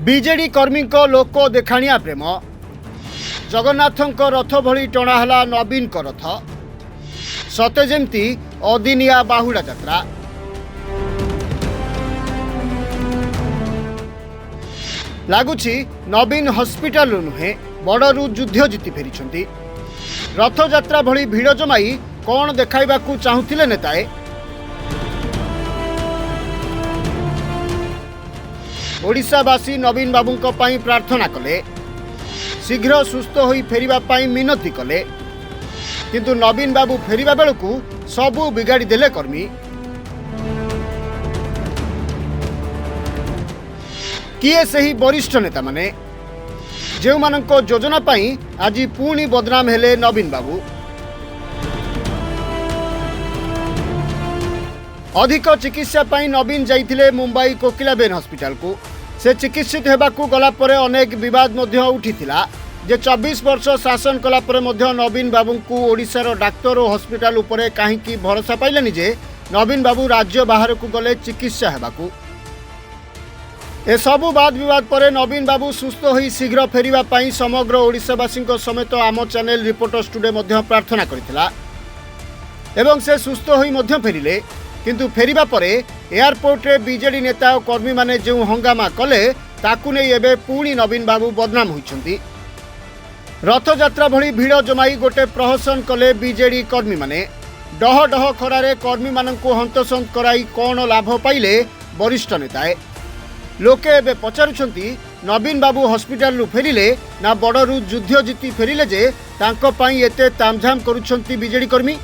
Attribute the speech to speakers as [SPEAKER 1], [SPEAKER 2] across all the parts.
[SPEAKER 1] BJD कर्मी लोक देखाणिया प्रेम जगन्नाथ रथ भली टणाला नवीन रथ सते जेमती अदिनिया बाहुड़ा यात्रा। लगुच नवीन हॉस्पिटल नुहे बड़रू युद्ध जीति फेरी रथ यात्रा भली भिड़ जमाई कौन देखाइबा चाहूले नेताए। ओडिशावासी नवीन बाबू प्रार्थना कले, शीघ्र सुस्थ हो फेरिबा पाई मिनती कले, किंतु नवीन बाबू फेरिबा बेलकू सबू बिगाड़ी देले कर्मी। किए सही वरिष्ठ नेता माने जो मानक योजना पाई आज पुणी बदनाम हेले नवीन बाबू। अधिक चिकित्सा पाई नवीन जाइथिले मुंबई कोकिलाबेन हॉस्पिटल को। से चिकित्सित हेबाकू गला परे अनेक विवाद मध्य उठिथिला जे 24 वर्ष शासन कला परे मध्य नवीन बाबू को ओडिशार डाक्तर और हॉस्पिटल उपरे काहेकि भरोसा पाइलेनि जे नवीन बाबू राज्य बाहर को गले चिकित्सा हेबाकू। ए सबु वाद विवाद परे नवीन बाबू सुस्थ होई शीघ्र फेरिबा पाई समग्र ओडिशावासी समेत आम चैनल रिपोर्टर्स टुडे मध्य प्रार्थना करथिला एवं से सुस्थ होई मध्य फेरिले। किंतु फेरिबा परे एयरपोर्ट रे बीजेडी नेता और कर्मी माने जो हंगामा कले ताकू नै एबे पुणी नवीन बाबू बदनाम होइछंती। रथ यात्रा भली भिड़ जमाई गोटे प्रहसन कले बीजेडी कर्मी माने। डह डह खरारे कर्मी माननकु हंतसंत कराई कौन लाभ पाइले वरिष्ठ नेताए। लोके एबे पचारुछंती नवीन बाबू हॉस्पिटल रु फेरिले ना बड़रू युद्ध जीति फेरिले जे तांको पाई एते तामझाम करूछंती बीजेडी कर्मी।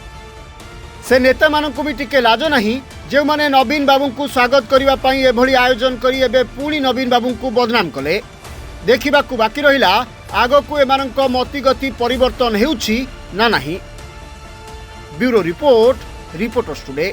[SPEAKER 1] से नेता माननकु भी टिके लाज नहीं जो माने नवीन बाबू को स्वागत करने पाई एभली आयोजन करी एबे पुणी नवीन बाबू को बदनाम कले। देखा बाकी रहिला आगकू एमानक मतिगति परिवर्तन हेउछि ना नहीं। Bureau report, reporters today.